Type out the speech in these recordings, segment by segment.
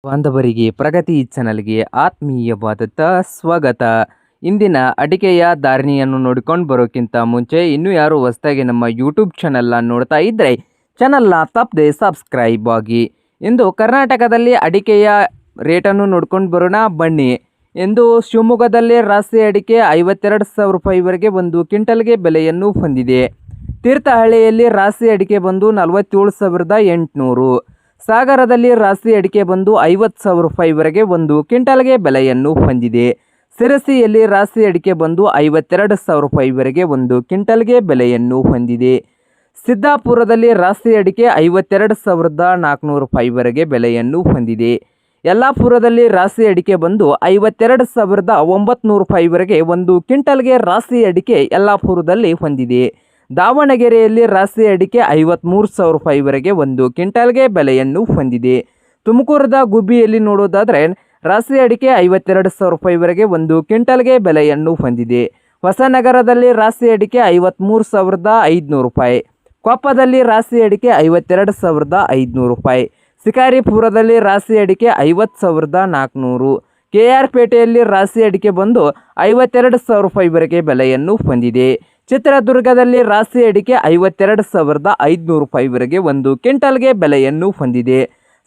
ಬಾಂಧವರಿಗೆ ಪ್ರಗತಿ ಚಾನಲ್ಗೆ ಆತ್ಮೀಯವಾದಂಥ ಸ್ವಾಗತ. ಇಂದಿನ ಅಡಿಕೆಯ ಧಾರಣೆಯನ್ನು ನೋಡಿಕೊಂಡು ಬರೋಕ್ಕಿಂತ ಮುಂಚೆ ಇನ್ನೂ ಯಾರು ಹೊಸದಾಗಿ ನಮ್ಮ ಯೂಟ್ಯೂಬ್ ಚಾನಲ್ನ ನೋಡ್ತಾ ಇದ್ದರೆ ಚಾನಲ್ನ ತಪ್ಪದೆ ಸಬ್ಸ್ಕ್ರೈಬ್ ಆಗಿ. ಇಂದು ಕರ್ನಾಟಕದಲ್ಲಿ ಅಡಿಕೆಯ ರೇಟನ್ನು ನೋಡ್ಕೊಂಡು ಬರೋಣ ಬನ್ನಿ. ಇಂದು ಶಿವಮೊಗ್ಗದಲ್ಲಿ ರಾಶಿ ಅಡಿಕೆ 52,000 ರೂಪಾಯಿವರೆಗೆ ಒಂದು ಕ್ವಿಂಟಲ್ಗೆ ಬೆಲೆಯನ್ನು ಹೊಂದಿದೆ. ತೀರ್ಥಹಳ್ಳಿಯಲ್ಲಿ ರಾಶಿ ಅಡಿಕೆ ಬಂದು 47,800. ಸಾಗರದಲ್ಲಿ ರಾಶಿ ಅಡಿಕೆ ಬಂದು 50,000 ರೂಪಾಯಿವರೆಗೆ ಒಂದು ಕ್ವಿಂಟಲ್ಗೆ ಬೆಲೆಯನ್ನು ಹೊಂದಿದೆ. ಸಿರಸಿಯಲ್ಲಿ ರಾಶಿ ಅಡಿಕೆ ಬಂದು 52,000 ರೂಪಾಯಿವರೆಗೆ ಒಂದು ಕ್ವಿಂಟಲ್ಗೆ ಬೆಲೆಯನ್ನು ಹೊಂದಿದೆ. ಸಿದ್ದಾಪುರದಲ್ಲಿ ರಾಶಿ ಅಡಿಕೆ 52,400 ರೂಪಾಯಿವರೆಗೆ ಬೆಲೆಯನ್ನು ಹೊಂದಿದೆ. ಯಲ್ಲಾಪುರದಲ್ಲಿ ರಾಶಿ ಅಡಿಕೆ ಬಂದು 52,900 ರೂಪಾಯಿವರೆಗೆ ಒಂದು ಕ್ವಿಂಟಲ್ಗೆ ರಾಶಿ ಅಡಿಕೆ ಯಲ್ಲಾಪುರದಲ್ಲಿ ಹೊಂದಿದೆ. ದಾವಣಗೆರೆಯಲ್ಲಿ ರಾಶಿ ಅಡಿಕೆ 53,000 ರೂಪಾಯಿವರೆಗೆ ಒಂದು ಕ್ವಿಂಟಲ್ಗೆ ಬೆಲೆಯನ್ನು ಹೊಂದಿದೆ. ತುಮಕೂರದ ಗುಬ್ಬಿಯಲ್ಲಿ ನೋಡೋದಾದರೆ ರಾಶಿ ಅಡಿಕೆ 52,000 ರೂಪಾಯಿವರೆಗೆ ಒಂದು ಕ್ವಿಂಟಲ್ಗೆ ಬೆಲೆಯನ್ನು ಹೊಂದಿದೆ. ಹೊಸನಗರದಲ್ಲಿ ರಾಶಿ ಅಡಿಕೆ 53,500 ರೂಪಾಯಿ. ಕೊಪ್ಪದಲ್ಲಿ ರಾಶಿ ಅಡಿಕೆ 52,500 ರೂಪಾಯಿ. ಶಿಕಾರಿಪುರದಲ್ಲಿ ರಾಶಿ ಅಡಿಕೆ 50,400. KR ಪೇಟೆಯಲ್ಲಿ ರಾಶಿ ಅಡಿಕೆ ಬಂದು 52,000 ರೂಪಾಯಿವರೆಗೆ ಬೆಲೆಯನ್ನು ಹೊಂದಿದೆ. ಚಿತ್ರದುರ್ಗದಲ್ಲಿ ರಾಶಿ ಅಡಿಕೆ 52,500 ರೂಪಾಯಿವರೆಗೆ ಒಂದು ಕ್ವಿಂಟಲ್ಗೆ ಬೆಲೆಯನ್ನು ಹೊಂದಿದೆ.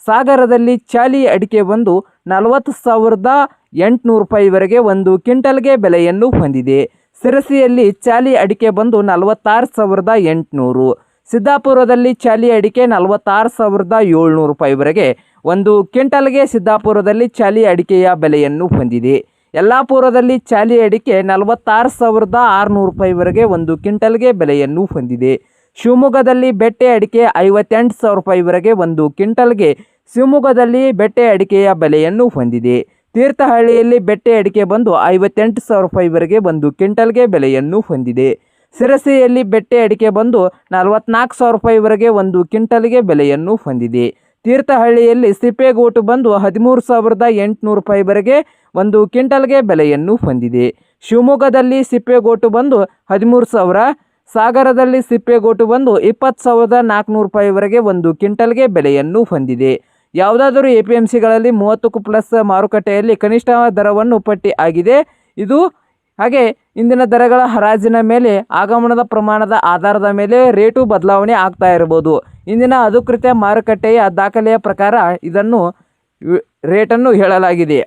ಸಾಗರದಲ್ಲಿ ಚಾಲಿ ಅಡಿಕೆ ಬಂದು 40,800 ರೂಪಾಯಿವರೆಗೆ ಒಂದು ಕ್ವಿಂಟಲ್ಗೆ ಬೆಲೆಯನ್ನು ಹೊಂದಿದೆ. ಸಿರಸಿಯಲ್ಲಿ ಚಾಲಿ ಅಡಿಕೆ ಬಂದು 46,800. ಸಿದ್ದಾಪುರದಲ್ಲಿ ಚಾಲಿ ಅಡಿಕೆ 46,700 ರೂಪಾಯಿವರೆಗೆ ಒಂದು ಕ್ವಿಂಟಲ್ಗೆ ಸಿದ್ದಾಪುರದಲ್ಲಿ ಚಾಲಿ ಅಡಿಕೆಯ ಬೆಲೆಯನ್ನು ಹೊಂದಿದೆ. ಯಲ್ಲಾಪುರದಲ್ಲಿ ಚಾಲಿ ಅಡಿಕೆ 46,600 ರೂಪಾಯಿವರೆಗೆ ಒಂದು ಕ್ವಿಂಟಲ್ಗೆ ಬೆಲೆಯನ್ನು ಹೊಂದಿದೆ. ಶಿವಮೊಗ್ಗದಲ್ಲಿ ಬೆಟ್ಟೆ ಅಡಿಕೆ 58,000 ರೂಪಾಯಿವರೆಗೆ ಒಂದು ಕ್ವಿಂಟಲ್ಗೆ ಶಿವಮೊಗ್ಗದಲ್ಲಿ ಬೆಟ್ಟೆ ಅಡಿಕೆಯ ಬೆಲೆಯನ್ನು ಹೊಂದಿದೆ. ತೀರ್ಥಹಳ್ಳಿಯಲ್ಲಿ ಬೆಟ್ಟೆ ಅಡಿಕೆ ಬಂದು 58,000 ರೂಪಾಯಿವರೆಗೆ ಒಂದು ಕ್ವಿಂಟಲ್ಗೆ ಬೆಲೆಯನ್ನು ಹೊಂದಿದೆ. ಸಿರಸಿಯಲ್ಲಿ ಬೆಟ್ಟೆ ಅಡಿಕೆ ಬಂದು 44,000 ರೂಪಾಯಿವರೆಗೆ ಒಂದು ಕ್ವಿಂಟಲ್ಗೆ ಬೆಲೆಯನ್ನು ಹೊಂದಿದೆ. ತೀರ್ಥಹಳ್ಳಿಯಲ್ಲಿ ಸಿಪ್ಪೆಗೋಟು ಬಂದು 13,800 ರೂಪಾಯಿವರೆಗೆ ಒಂದು ಕ್ವಿಂಟಲ್ಗೆ ಬೆಲೆಯನ್ನು ಹೊಂದಿದೆ. ಶಿವಮೊಗ್ಗದಲ್ಲಿ ಸಿಪ್ಪೆಗೋಟು ಬಂದು 13,000. ಸಾಗರದಲ್ಲಿ ಸಿಪ್ಪೆಗೋಟು ಬಂದು 20,400 ರೂಪಾಯಿವರೆಗೆ ಒಂದು ಕ್ವಿಂಟಲ್ಗೆ ಬೆಲೆಯನ್ನು ಹೊಂದಿದೆ. ಯಾವುದಾದರೂ APMCಗಳಲ್ಲಿ 30+ ಮಾರುಕಟ್ಟೆಯಲ್ಲಿ ಕನಿಷ್ಠ ದರವನ್ನು ಪಟ್ಟಿ ಆಗಿದೆ. ಇದು ಹಾಗೆ ಇಂದಿನ ದರಗಳ ಹರಾಜಿನ ಮೇಲೆ ಆಗಮನದ ಪ್ರಮಾಣದ ಆಧಾರದ ಮೇಲೆ ರೇಟು ಬದಲಾವಣೆ ಆಗ್ತಾ ಇರಬಹುದು. ಇಂದಿನ ಅಧಿಕೃತ ಮಾರುಕಟ್ಟೆಯ ದಾಖಲೆಯ ಪ್ರಕಾರ ಇದನ್ನು ರೇಟನ್ನು ಹೇಳಲಾಗಿದೆ.